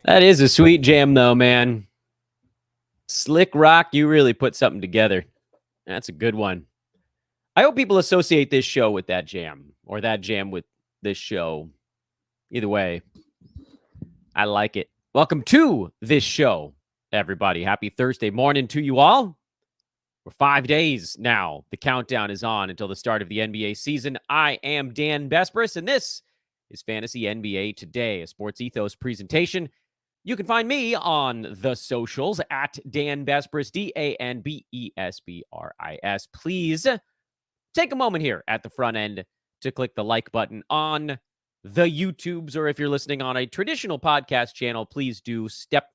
That is a sweet jam, though, man. Slick Rock, you really put something together. That's a good one. I hope people associate this show with that jam, or that jam with this show. Either way, I like it. Welcome to this show, everybody. Happy Thursday morning to you all. We're 5 days now. The countdown is on until the start of the NBA season. I am Dan Besbris, and this is Fantasy NBA Today, a Sports Ethos presentation. You can find me on the socials at Dan Besbris, DANBESBRIS. Please take a moment here at the front end to click the like button on the YouTubes, or if you're listening on a traditional podcast channel, please do step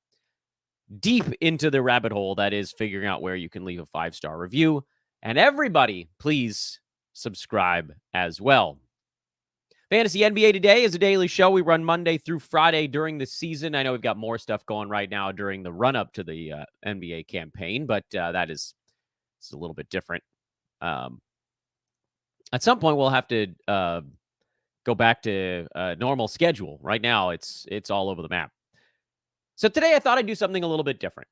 deep into the rabbit hole that is figuring out where you can leave a 5-star review. And everybody, please subscribe as well. Fantasy NBA Today is a daily show. We run Monday through Friday during the season. I know we've got more stuff going right now during the run-up to the NBA campaign, but that is a little bit different. At some point, we'll have to go back to a normal schedule. Right now, it's all over the map. So today, I thought I'd do something a little bit different.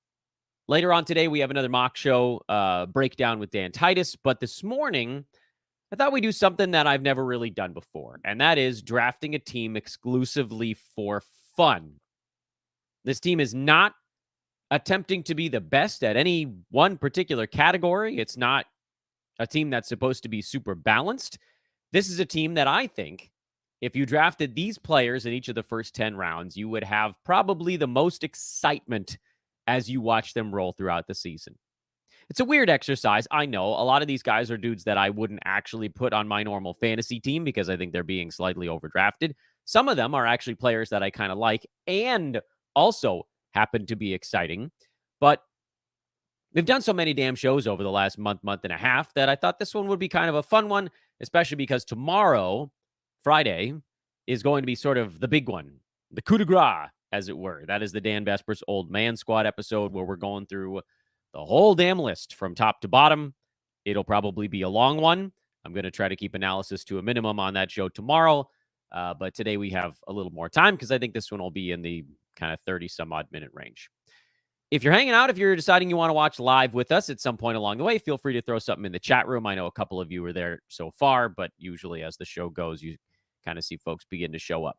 Later on today, we have another mock show breakdown with Dan Titus, but this morning, I thought we'd do something that I've never really done before, and that is drafting a team exclusively for fun. This team is not attempting to be the best at any one particular category. It's not a team that's supposed to be super balanced. This is a team that I think, if you drafted these players in each of the first 10 rounds, you would have probably the most excitement as you watch them roll throughout the season. It's a weird exercise. I know a lot of these guys are dudes that I wouldn't actually put on my normal fantasy team because I think they're being slightly overdrafted. Some of them are actually players that I kind of like and also happen to be exciting. But we've done so many damn shows over the last month and a half that I thought this one would be kind of a fun one, especially because tomorrow, Friday, is going to be sort of the big one, the coup de grace, as it were. That is the Dan Besbris Old Man Squad episode where we're going through the whole damn list from top to bottom. It'll probably be a long one. I'm going to try to keep analysis to a minimum on that show tomorrow. But today we have a little more time because I think this one will be in the kind of 30-some-odd minute range. If you're hanging out, if you're deciding you want to watch live with us at some point along the way, feel free to throw something in the chat room. I know a couple of you are there so far, but usually as the show goes, you kind of see folks begin to show up.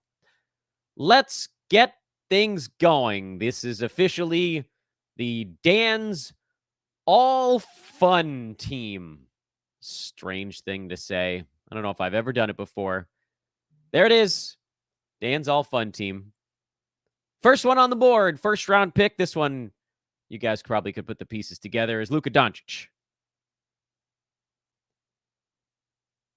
Let's get things going. This is officially the Dan's All Fun Team. Strange thing to say. I don't know if I've ever done it before. There it is. Dan's All Fun Team. First one on the board. First round pick. This one, you guys probably could put the pieces together, is Luka Doncic.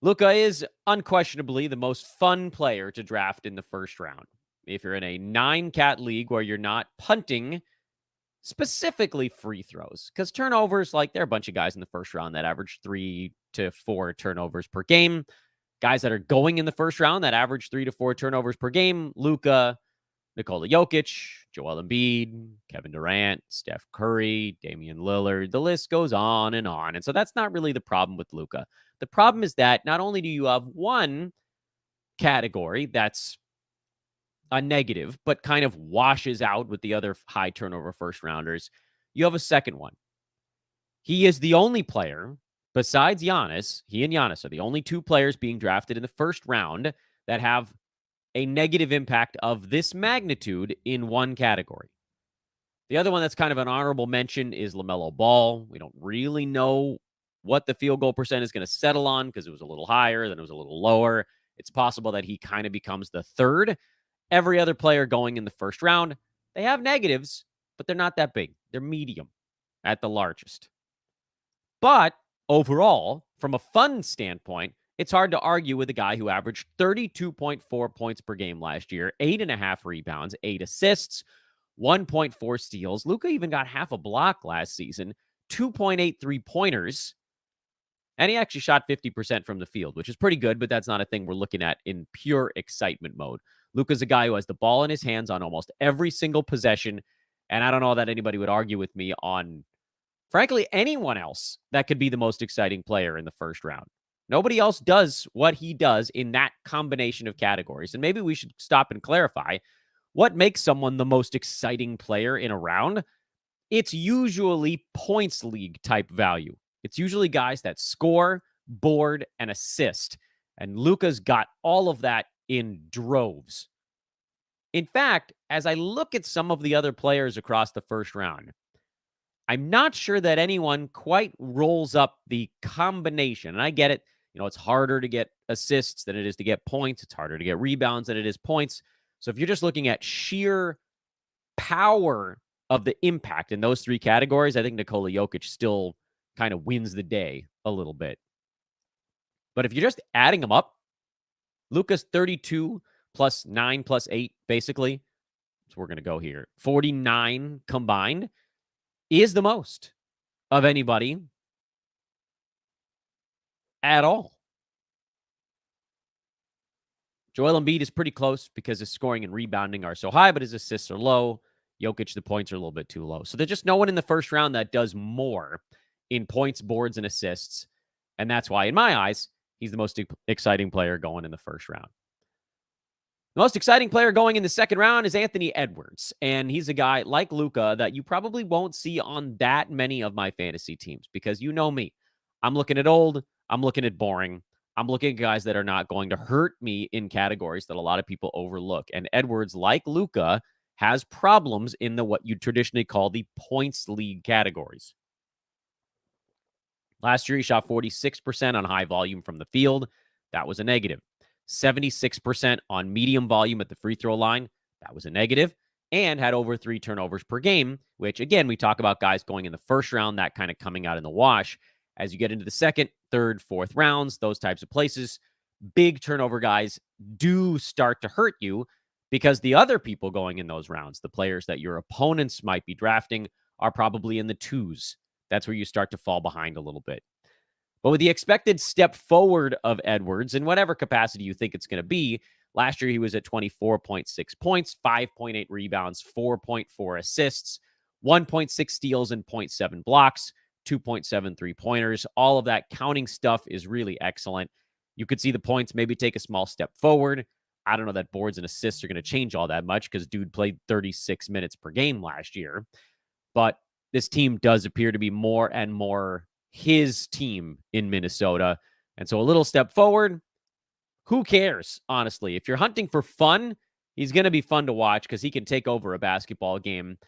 Luka is unquestionably the most fun player to draft in the first round. If you're in a 9-cat league where you're not punting specifically free throws, because turnovers, like there are a bunch of guys in the first round that average 3 to 4 turnovers per game. Guys that are going in the first round that average 3 to 4 turnovers per game. Luka, Nikola Jokic, Joel Embiid, Kevin Durant, Steph Curry, Damian Lillard. The list goes on. And so that's not really the problem with Luka. The problem is that not only do you have one category that's a negative, but kind of washes out with the other high turnover first rounders, you have a second one. He is the only player besides Giannis. He and Giannis are the only two players being drafted in the first round that have a negative impact of this magnitude in one category. The other one that's kind of an honorable mention is LaMelo Ball. We don't really know what the field goal percent is going to settle on because it was a little higher, then it was a little lower. It's possible that he kind of becomes the third. Every other player going in the first round, they have negatives, but they're not that big. They're medium. at the largest. But overall, from a fun standpoint, it's hard to argue with a guy who averaged 32.4 points per game last year, 8.5 rebounds, 8 assists, 1.4 steals. Luka even got half a block last season, 2.8 3-pointers, and he actually shot 50% from the field, which is pretty good, but that's not a thing we're looking at in pure excitement mode. Luka's a guy who has the ball in his hands on almost every single possession, and I don't know that anybody would argue with me on, frankly, anyone else that could be the most exciting player in the first round. Nobody else does what he does in that combination of categories. And maybe we should stop and clarify what makes someone the most exciting player in a round. It's usually points league type value. It's usually guys that score, board, and assist. And Luka's got all of that in droves. In fact, as I look at some of the other players across the first round, I'm not sure that anyone quite rolls up the combination. And I get it. It's harder to get assists than it is to get points. It's harder to get rebounds than it is points. So if you're just looking at sheer power of the impact in those three categories, I think Nikola Jokic still kind of wins the day a little bit. But if you're just adding them up, Luka's 32 plus 9 plus 8, basically, so we're going to go here, 49 combined, is the most of anybody at all. Joel Embiid is pretty close because his scoring and rebounding are so high, but his assists are low. Jokic, the points are a little bit too low. So there's just no one in the first round that does more in points, boards, and assists. And that's why, in my eyes, he's the most exciting player going in the first round. The most exciting player going in the second round is Anthony Edwards. And he's a guy like Luka that you probably won't see on that many of my fantasy teams because you know me. I'm looking at old. I'm looking at boring. I'm looking at guys that are not going to hurt me in categories that a lot of people overlook. And Edwards, like Luka, has problems in the what you traditionally call the points league categories. Last year, he shot 46% on high volume from the field. That was a negative. 76% on medium volume at the free throw line. That was a negative. And had over 3 turnovers per game, which, again, we talk about guys going in the first round, that kind of coming out in the wash. As you get into the second, third, fourth rounds, those types of places, big turnover guys do start to hurt you because the other people going in those rounds, the players that your opponents might be drafting, are probably in the 2s. That's where you start to fall behind a little bit. But with the expected step forward of Edwards, in whatever capacity you think it's going to be, last year he was at 24.6 points, 5.8 rebounds, 4.4 assists, 1.6 steals, and 0.7 blocks, 2.7 3-pointers. All of that counting stuff is really excellent. You could see the points maybe take a small step forward. I don't know that boards and assists are going to change all that much because dude played 36 minutes per game last year. But this team does appear to be more and more his team in Minnesota. And so a little step forward, who cares, honestly? If you're hunting for fun, he's going to be fun to watch because he can take over a basketball game.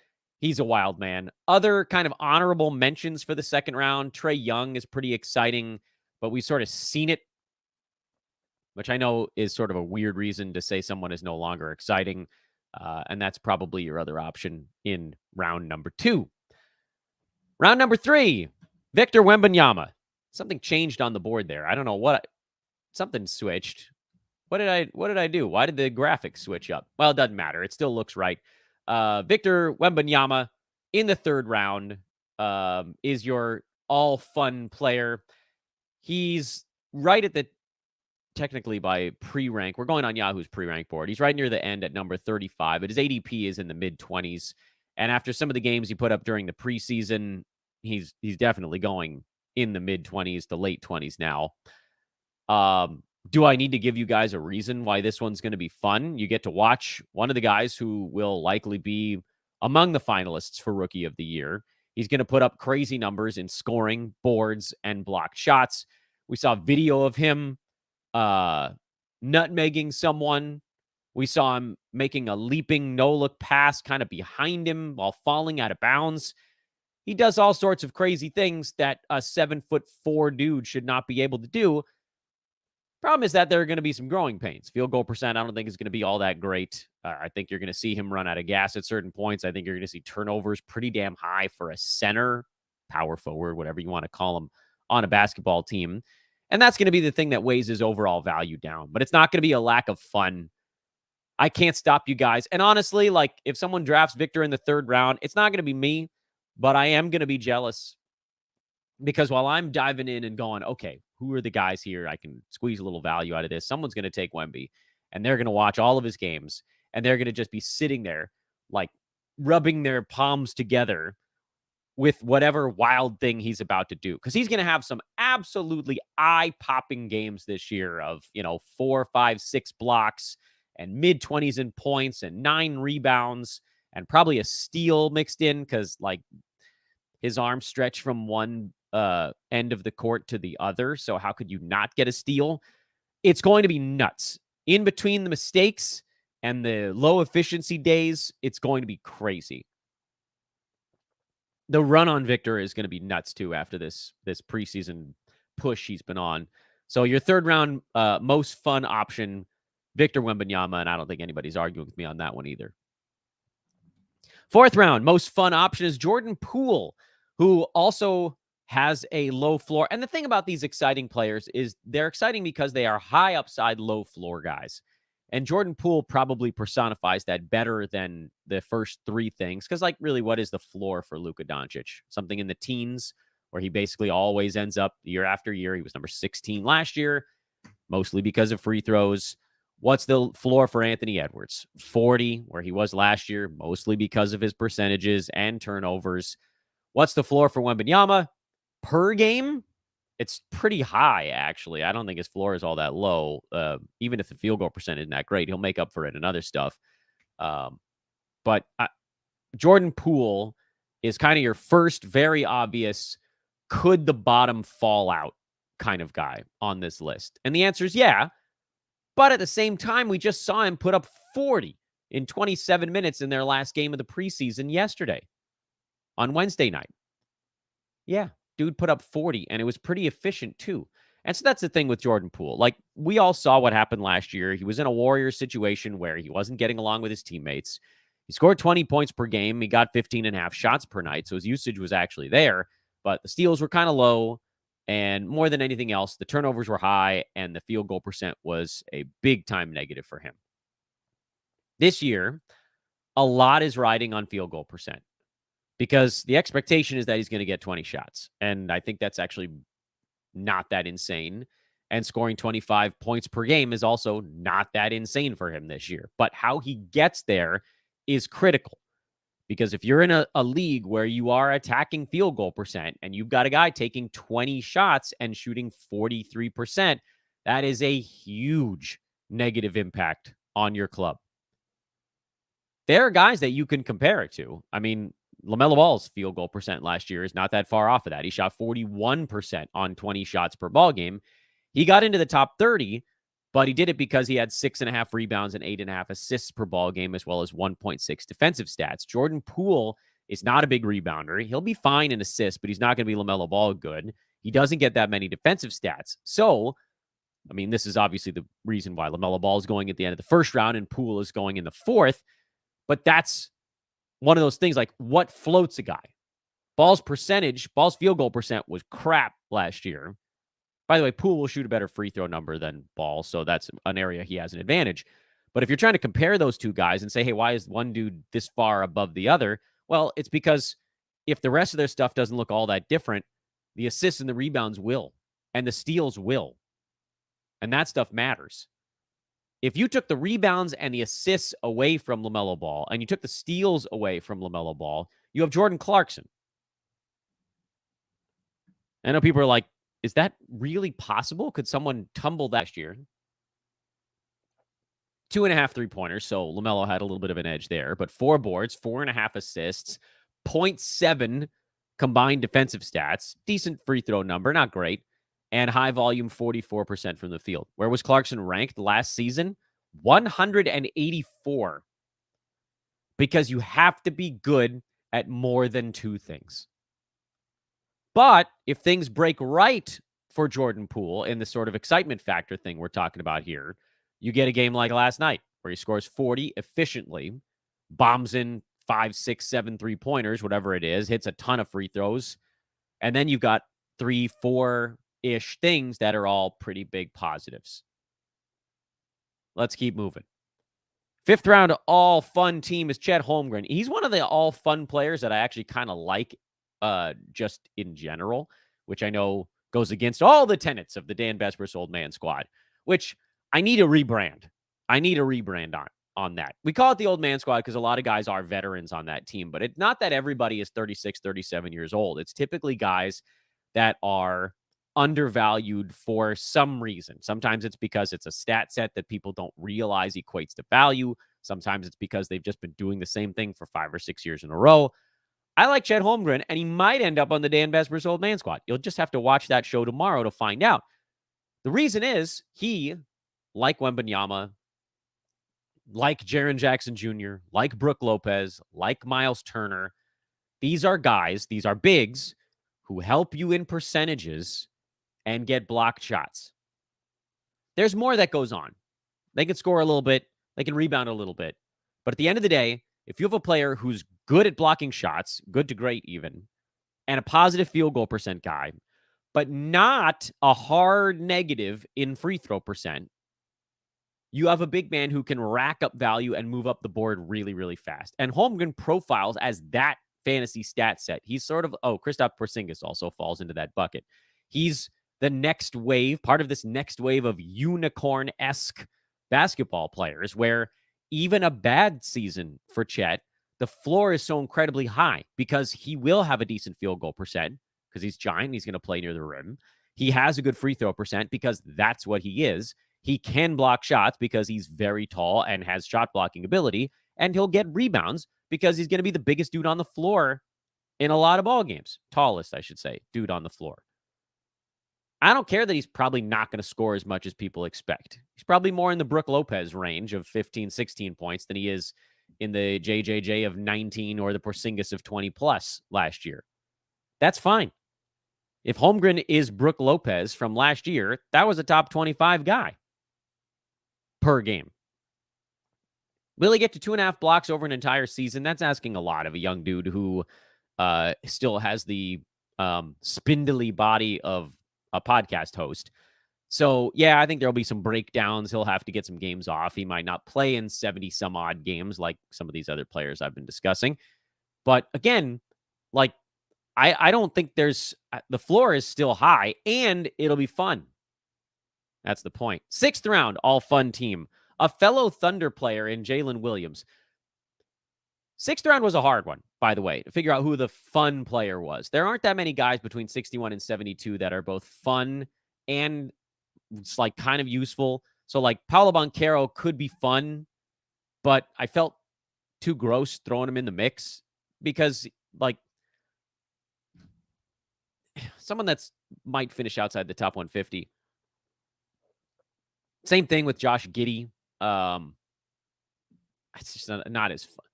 He's a wild man. Other kind of honorable mentions for the second round, Trae Young is pretty exciting, but we've sort of seen it, which I know is sort of a weird reason to say someone is no longer exciting. And that's probably your other option in round number 2. Round number 3, Victor Wembanyama. Something changed on the board there. I don't know what. Something switched. What did I do? Why did the graphics switch up? Well, it doesn't matter. It still looks right. Victor Wembanyama in the third round is your all-fun player. He's right at the, technically by pre-rank. We're going on Yahoo's pre-rank board. He's right near the end at number 35, but his ADP is in the mid-20s. And after some of the games he put up during the preseason, he's definitely going in the mid-20s to late 20s now. Do I need to give you guys a reason why this one's going to be fun? You get to watch one of the guys who will likely be among the finalists for Rookie of the Year. He's going to put up crazy numbers in scoring, boards, and blocked shots. We saw video of him nutmegging someone. We saw him making a leaping no-look pass kind of behind him while falling out of bounds. He does all sorts of crazy things that a 7'4" dude should not be able to do. Problem is that there are going to be some growing pains. Field goal percent, I don't think is going to be all that great. I think you're going to see him run out of gas at certain points. I think you're going to see turnovers pretty damn high for a center power forward, whatever you want to call him, on a basketball team. And that's going to be the thing that weighs his overall value down. But it's not going to be a lack of fun. I can't stop you guys. And honestly, like if someone drafts Victor in the 3rd round, it's not going to be me, but I am going to be jealous because while I'm diving in and going, okay, who are the guys here? I can squeeze a little value out of this. Someone's going to take Wemby and they're going to watch all of his games and they're going to just be sitting there like rubbing their palms together with whatever wild thing he's about to do. Because he's going to have some absolutely eye-popping games this year of, 4, 5, 6 blocks and mid-20s in points and 9 rebounds and probably a steal mixed in because, like, his arms stretch from one end of the court to the other. So how could you not get a steal? It's going to be nuts. In between the mistakes and the low efficiency days, it's going to be crazy. The run on Victor is going to be nuts too after this preseason push he's been on. So your 3rd round most fun option, Victor Wembanyama, and I don't think anybody's arguing with me on that one either. 4th round most fun option is Jordan Poole, who also has a low floor. And the thing about these exciting players is they're exciting because they are high upside, low floor guys. And Jordan Poole probably personifies that better than the first 3 things. Because, like, really, what is the floor for Luka Doncic? Something in the teens where he basically always ends up year after year. He was number 16 last year, mostly because of free throws. What's the floor for Anthony Edwards? 40, where he was last year, mostly because of his percentages and turnovers. What's the floor for Wembanyama? Per game? It's pretty high, actually. I don't think his floor is all that low. Even if the field goal percent isn't that great, he'll make up for it in other stuff. But Jordan Poole is kind of your first very obvious, could the bottom fall out kind of guy on this list? And the answer is yeah. But at the same time, we just saw him put up 40 in 27 minutes in their last game of the preseason yesterday on Wednesday night. Yeah. Dude put up 40, and it was pretty efficient, too. And so that's the thing with Jordan Poole. Like, we all saw what happened last year. He was in a Warriors situation where he wasn't getting along with his teammates. He scored 20 points per game. He got 15.5 shots per night, so his usage was actually there. But the steals were kind of low, and more than anything else, the turnovers were high, and the field goal percent was a big-time negative for him. This year, a lot is riding on field goal percent. Because the expectation is that he's going to get 20 shots. And I think that's actually not that insane. And scoring 25 points per game is also not that insane for him this year. But how he gets there is critical. Because if you're in a league where you are attacking field goal percent and you've got a guy taking 20 shots and shooting 43%, that is a huge negative impact on your club. There are guys that you can compare it to. I mean, LaMelo Ball's field goal percent last year is not that far off of that. He shot 41% on 20 shots per ball game. He got into the top 30, but he did it because he had 6.5 rebounds and 8.5 assists per ball game, as well as 1.6 defensive stats. Jordan Poole is not a big rebounder. He'll be fine in assists, but he's not going to be LaMelo Ball good. He doesn't get that many defensive stats. So, I mean, this is obviously the reason why LaMelo Ball is going at the end of the 1st round and Poole is going in the 4th. But that's one of those things, like, what floats a guy? Ball's field goal percent was crap last year. By the way, Poole will shoot a better free throw number than Ball, so that's an area he has an advantage. But if you're trying to compare those two guys and say, hey, why is one dude this far above the other? Well, it's because if the rest of their stuff doesn't look all that different, the assists and the rebounds will, and the steals will. And that stuff matters. If you took the rebounds and the assists away from LaMelo Ball and you took the steals away from LaMelo Ball, you have Jordan Clarkson. I know people are like, is that really possible? Could someone tumble that last year? 2.5 3-pointers, so LaMelo had a little bit of an edge there, but 4 boards, 4.5 assists, 0.7 combined defensive stats, decent free throw number, not great, and high volume 44% from the field. Where was Clarkson ranked last season? 184. Because you have to be good at more than 2 things. But if things break right for Jordan Poole in the sort of excitement factor thing we're talking about here, you get a game like last night where he scores 40 efficiently, bombs in 5, 6, 7 3-pointers, whatever it is, hits a ton of free throws, And then you've got 3, 4-ish things that are all pretty big positives. Let's keep moving. 5th round all fun team is Chet Holmgren. He's one of the all fun players that I actually kind of like just in general, which I know goes against all the tenets of the Dan Besbris Old Man Squad, which I need a rebrand. I need a rebrand on that. We call it the Old Man Squad because a lot of guys are veterans on that team, but it's not that everybody is 36, 37 years old. It's typically guys that are undervalued for some reason. Sometimes it's because it's a stat set that people don't realize equates to value. Sometimes it's because they've just been doing the same thing for 5 or 6 years in a row. I like Chet Holmgren, and he might end up on the Dan Besbris Old Man Squad. You'll just have to watch that show tomorrow to find out. The reason is he, like Wembanyama, like Jaren Jackson Jr., like Brook Lopez, like Miles Turner, these are guys, these are bigs who help you in percentages and get blocked shots. There's more that goes on. They can score a little bit. They can rebound a little bit. But at the end of the day, if you have a player who's good at blocking shots, good to great even, and a positive field goal percent guy, but not a hard negative in free throw percent, you have a big man who can rack up value and move up the board really, really fast. And Holmgren profiles as that fantasy stat set. He's sort of, Kristaps Porzingis also falls into that bucket. He's the next wave, part of this next wave of unicorn-esque basketball players where even a bad season for Chet, the floor is so incredibly high because he will have a decent field goal percent because he's giant. He's going to play near the rim. He has a good free throw percent because that's what he is. He can block shots because he's very tall and has shot blocking ability, and he'll get rebounds because he's going to be the biggest dude on the floor in a lot of ball games. Tallest, I should say, dude on the floor. I don't care that he's probably not going to score as much as people expect. He's probably more in the Brook Lopez range of 15, 16 points than he is in the JJJ of 19 or the Porzingis of 20 plus last year. That's fine. If Holmgren is Brook Lopez from last year, that was a top 25 guy per game. Will he get to 2.5 blocks over an entire season? That's asking a lot of a young dude who still has the spindly body of a podcast host. So, yeah, I think there'll be some breakdowns. He'll have to get some games off. He might not play in 70 some odd games like some of these other players I've been discussing. But again, like, I don't think there's the floor is still high and it'll be fun. That's the point. 6th round, all fun team. A fellow Thunder player in Jalen Williams. 6th round was a hard one, by the way, to figure out who the fun player was. There aren't that many guys between 61 and 72 that are both fun and it's like kind of useful. So like Paolo Banchero could be fun, but I felt too gross throwing him in the mix because like someone that's might finish outside the top 150. Same thing with Josh Giddey. It's just not as fun.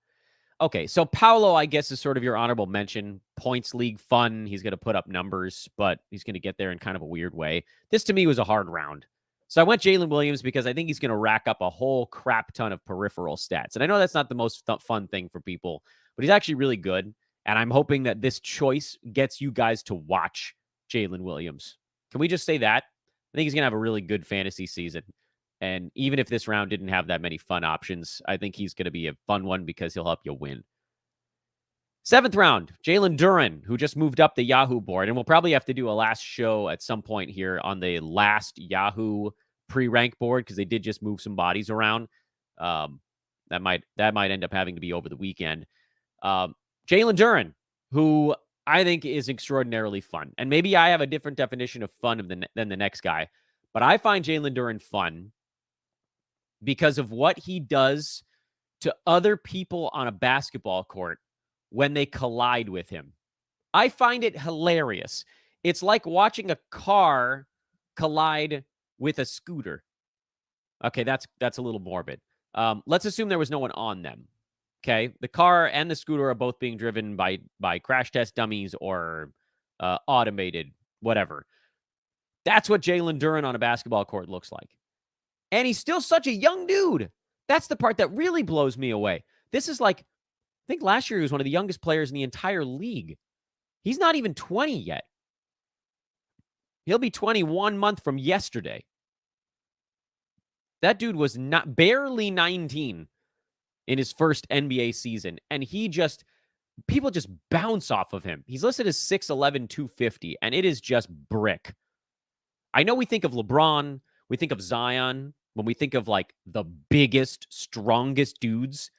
Okay, so Paolo, I guess, is sort of your honorable mention. Points league fun. He's going to put up numbers, but he's going to get there in kind of a weird way. This, to me, was a hard round. So I went Jalen Williams because I think he's going to rack up a whole crap ton of peripheral stats. And I know that's not the most fun thing for people, but he's actually really good. And I'm hoping that this choice gets you guys to watch Jalen Williams. Can we just say that? I think he's going to have a really good fantasy season. And even if this round didn't have that many fun options, I think he's going to be a fun one because he'll help you win. 7th round, Jaylen Duran, who just moved up the Yahoo board. And we'll probably have to do a last show at some point here on the last Yahoo pre-rank board because they did just move some bodies around. That might end up having to be over the weekend. Jaylen Duran, who I think is extraordinarily fun. And maybe I have a different definition of fun than the next guy. But I find Jaylen Duran fun because of what he does to other people on a basketball court when they collide with him. I find it hilarious. It's like watching a car collide with a scooter. Okay, that's a little morbid. Let's assume there was no one on them. Okay, the car and the scooter are both being driven by crash test dummies or automated, whatever. That's what Jaylen Duran on a basketball court looks like. And he's still such a young dude. That's the part that really blows me away. This is like, I think last year he was one of the youngest players in the entire league. He's not even 20 yet. He'll be 21 month from yesterday. That dude was not barely 19 in his first NBA season, and people just bounce off of him. He's listed as 6'11", 250, and it is just brick. I know we think of LeBron, we think of Zion, when we think of like the biggest, strongest dudes.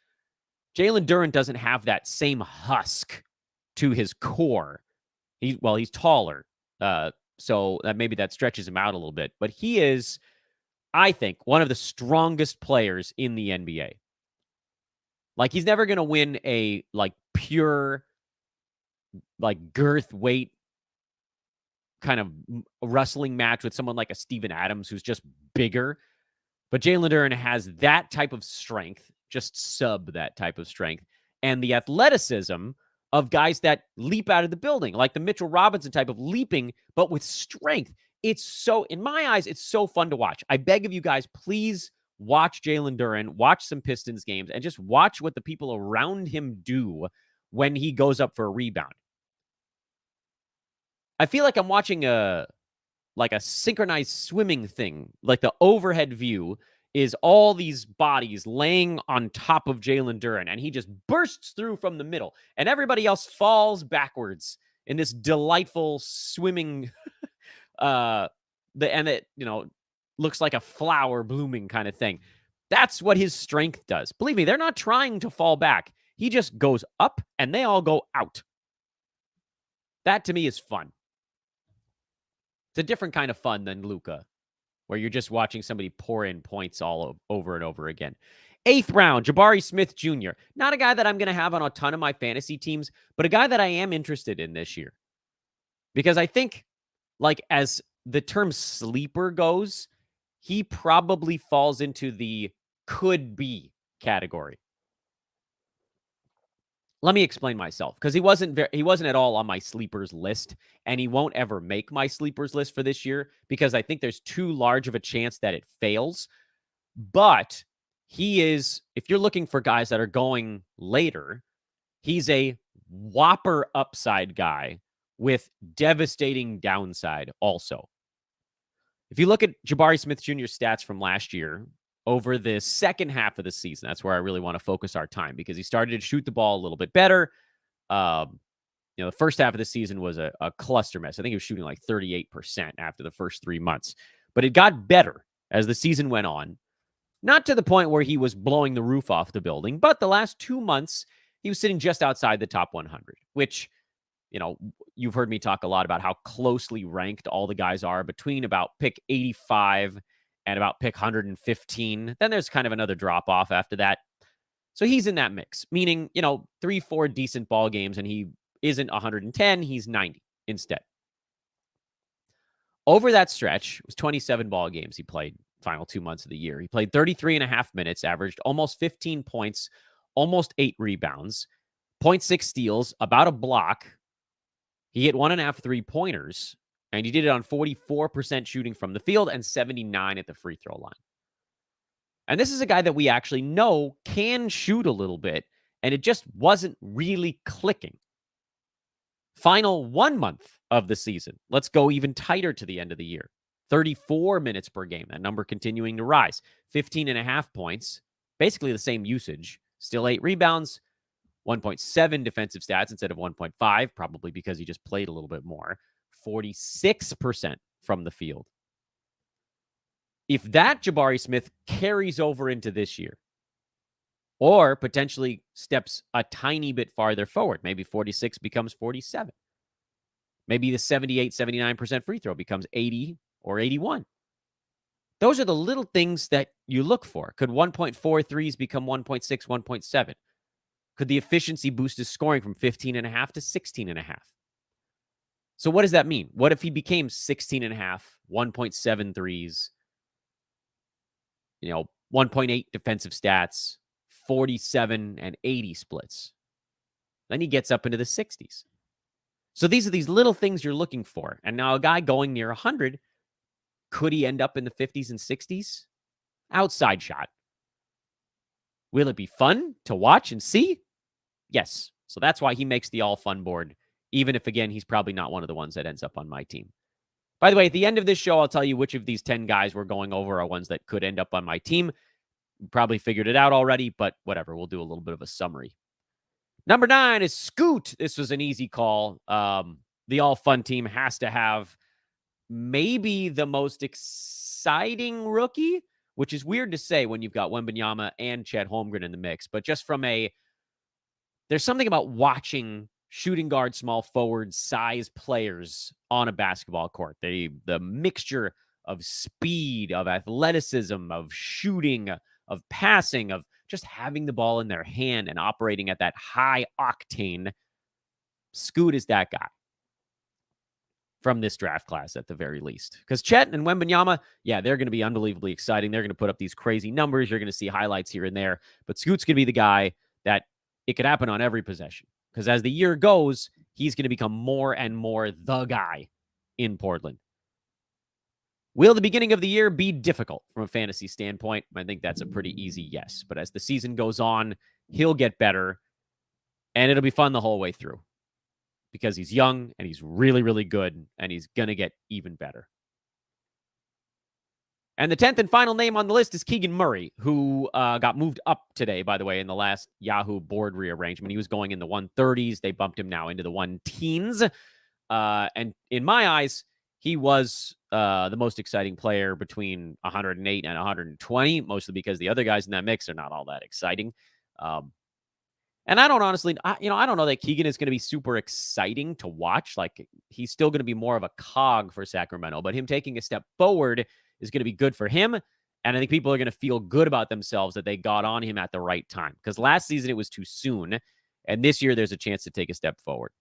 Jaylen Duran doesn't have that same husk to his core. He's taller, so maybe that stretches him out a little bit. But he is, I think, one of the strongest players in the NBA. Like, he's never going to win a, like, pure, like, girth weight kind of wrestling match with someone like a Steven Adams who's just bigger. But Jaylen Duran has that type of strength, just sub that type of strength, and the athleticism of guys that leap out of the building, like the Mitchell Robinson type of leaping, but with strength. It's so, in my eyes, it's so fun to watch. I beg of you guys, please watch Jaylen Duran, watch some Pistons games, and just watch what the people around him do when he goes up for a rebound. I feel like I'm watching a synchronized swimming thing. Like, the overhead view is all these bodies laying on top of Jaylen Duran, and he just bursts through from the middle, and everybody else falls backwards in this delightful swimming it looks like a flower blooming kind of thing. That's what his strength does. Believe me, they're not trying to fall back. He just goes up and they all go out. That to me is fun. It's a different kind of fun than Luka, where you're just watching somebody pour in points all over and over again. 8th round, Jabari Smith Jr. Not a guy that I'm going to have on a ton of my fantasy teams, but a guy that I am interested in this year. Because I think, like, as the term sleeper goes, he probably falls into the could be category. Let me explain myself, because he wasn't at all on my sleepers list, and he won't ever make my sleepers list for this year because I think there's too large of a chance that it fails. But he is, if you're looking for guys that are going later, he's a whopper upside guy with devastating downside also. If you look at Jabari Smith Jr.'s stats from last year, over the second half of the season, that's where I really want to focus our time, because he started to shoot the ball a little bit better. The first half of the season was a cluster mess. I think he was shooting like 38% after the first 3 months. But it got better as the season went on. Not to the point where he was blowing the roof off the building, but the last 2 months, he was sitting just outside the top 100, which, you've heard me talk a lot about how closely ranked all the guys are between about pick 85 and about pick 115. Then there's kind of another drop off after that. So he's in that mix, meaning, 3-4 decent ball games, and he isn't 110, he's 90 instead. Over that stretch, it was 27 ball games he played final 2 months of the year. He played 33 and a half minutes, averaged almost 15 points, almost 8 rebounds, 0.6 steals, about a block. He hit 1.5 3-pointers, and he did it on 44% shooting from the field and 79 at the free throw line. And this is a guy that we actually know can shoot a little bit, and it just wasn't really clicking. Final 1 month of the season. Let's go even tighter to the end of the year. 34 minutes per game. That number continuing to rise. 15.5 points. Basically the same usage. Still 8 rebounds. 1.7 defensive stats instead of 1.5, probably because he just played a little bit more. 46% from the field. If that Jabari Smith carries over into this year, or potentially steps a tiny bit farther forward, maybe 46 becomes 47. Maybe the 78, 79% free throw becomes 80 or 81. Those are the little things that you look for. Could 1.4 threes become 1.6, 1.7? Could the efficiency boost his scoring from 15.5 to 16.5? So what does that mean? What if he became 16.5, 1.7 threes, 1.8 defensive stats, 47 and 80 splits? Then he gets up into the 60s. So these are these little things you're looking for. And now a guy going near 100, could he end up in the 50s and 60s? Outside shot. Will it be fun to watch and see? Yes. So that's why he makes the all fun board, even if, again, he's probably not one of the ones that ends up on my team. By the way, at the end of this show, I'll tell you which of these 10 guys we're going over are ones that could end up on my team. You probably figured it out already, but whatever. We'll do a little bit of a summary. Number 9 is Scoot. This was an easy call. The all-fun team has to have maybe the most exciting rookie, which is weird to say when you've got Wanyama and Chet Holmgren in the mix. But just there's something about watching shooting guard, small forward size players on a basketball court. The mixture of speed, of athleticism, of shooting, of passing, of just having the ball in their hand and operating at that high octane. Scoot is that guy from this draft class at the very least. Because Chet and Wembanyama, yeah, they're going to be unbelievably exciting. They're going to put up these crazy numbers. You're going to see highlights here and there. But Scoot's going to be the guy that it could happen on every possession. Because as the year goes, he's going to become more and more the guy in Portland. Will the beginning of the year be difficult from a fantasy standpoint? I think that's a pretty easy yes. But as the season goes on, he'll get better. And it'll be fun the whole way through. Because he's young and he's really, really good. And he's going to get even better. And the 10th and final name on the list is Keegan Murray, who got moved up today, by the way, in the last Yahoo board rearrangement. He was going in the 130s. They bumped him now into the 1-teens. And in my eyes, he was the most exciting player between 108 and 120, mostly because the other guys in that mix are not all that exciting. And I don't honestly, I don't know that Keegan is going to be super exciting to watch. Like, he's still going to be more of a cog for Sacramento, but him taking a step forward is going to be good for him. And I think people are going to feel good about themselves that they got on him at the right time. Because last season it was too soon. And this year there's a chance to take a step forward.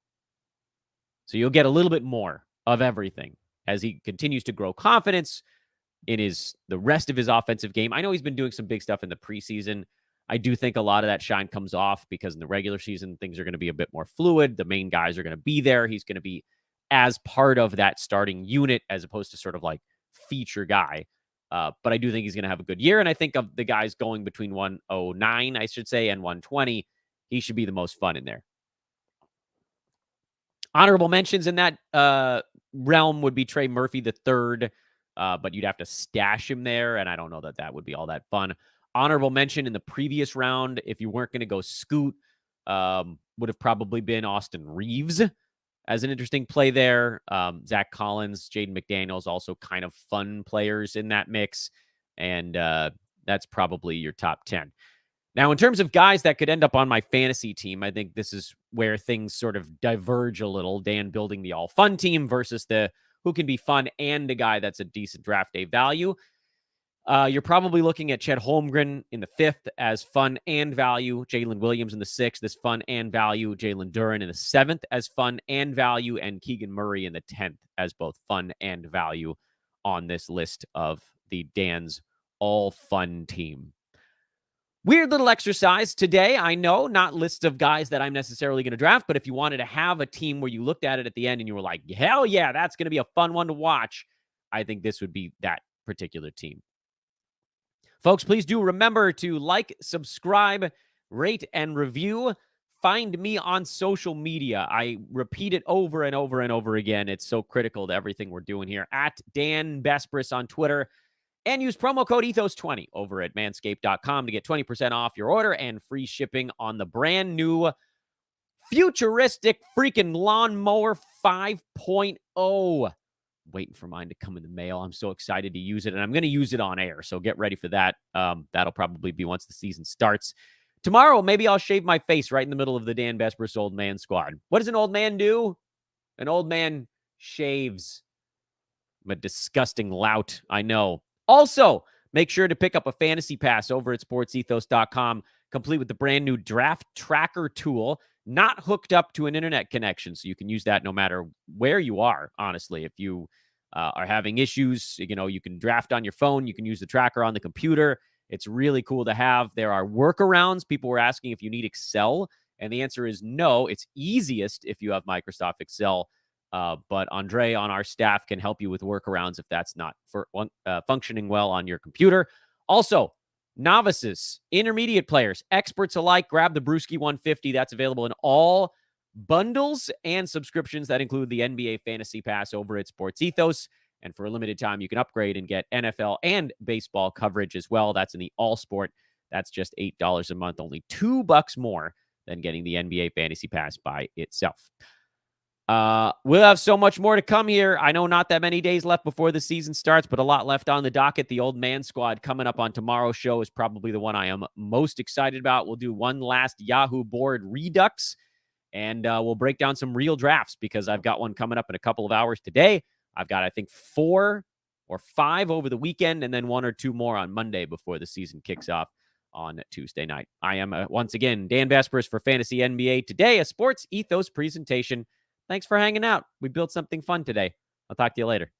So you'll get a little bit more of everything as he continues to grow confidence in the rest of his offensive game. I know he's been doing some big stuff in the preseason. I do think a lot of that shine comes off because in the regular season, things are going to be a bit more fluid. The main guys are going to be there. He's going to be as part of that starting unit as opposed to sort of like feature guy. But I do think he's going to have a good year. And I think of the guys going between 109, I should say, and 120, he should be the most fun in there. Honorable mentions in that realm would be Trey Murphy III, but you'd have to stash him there. And I don't know that that would be all that fun. Honorable mention in the previous round, if you weren't going to go Scoot, would have probably been Austin Reeves as an interesting play there. Zach Collins, Jaden McDaniels, also kind of fun players in that mix. And that's probably your top 10. Now, in terms of guys that could end up on my fantasy team, I think this is where things sort of diverge a little. Dan building the all-fun team versus the who can be fun and a guy that's a decent draft day value. You're probably looking at Chet Holmgren in the 5th as fun and value. Jalen Williams in the 6th as fun and value. Jaylen Duran in the 7th as fun and value. And Keegan Murray in the 10th as both fun and value on this list of the Dan's all-fun team. Weird little exercise today. I know, not lists of guys that I'm necessarily going to draft, but if you wanted to have a team where you looked at it at the end and you were like, hell yeah, that's going to be a fun one to watch, I think this would be that particular team. Folks, please do remember to like, subscribe, rate, and review. Find me on social media. I repeat it over and over and over again. It's so critical to everything we're doing here. At Dan Besbris on Twitter. And use promo code ETHOS20 over at manscaped.com to get 20% off your order and free shipping on the brand new futuristic freaking lawnmower 5.0. Waiting for mine to come in the mail. I'm so excited to use it, and I'm going to use it on air, so get ready for that. That'll probably be once the season starts. Tomorrow, maybe I'll shave my face right in the middle of the Dan Besbris Old Man Squad. What does an old man do? An old man shaves. I'm a disgusting lout, I know. Also, make sure to pick up a fantasy pass over at sportsethos.com, complete with the brand new draft tracker tool, not hooked up to an internet connection. So you can use that no matter where you are, honestly. If you are having issues, you can draft on your phone. You can use the tracker on the computer. It's really cool to have. There are workarounds. People were asking if you need Excel, and the answer is no. It's easiest if you have Microsoft Excel. But Andre on our staff can help you with workarounds if that's not functioning well on your computer. Also, novices, intermediate players, experts alike, grab the Brewski 150. That's available in all bundles and subscriptions that include the NBA Fantasy Pass over at Sports Ethos. And for a limited time, you can upgrade and get NFL and baseball coverage as well. That's in the all sport. That's just $8 a month, only $2 more than getting the NBA Fantasy Pass by itself. We'll have so much more to come here. I know not that many days left before the season starts, but a lot left on the docket. The Old Man Squad coming up on tomorrow's show is probably the one I am most excited about. We'll do one last Yahoo board redux, and we'll break down some real drafts because I've got one coming up in a couple of hours today. I've got, I think, 4 or 5 over the weekend, and then 1 or 2 more on Monday before the season kicks off on Tuesday night. I am, once again, Dan Vespers for Fantasy NBA. Today, a Sports Ethos presentation. Thanks for hanging out. We built something fun today. I'll talk to you later.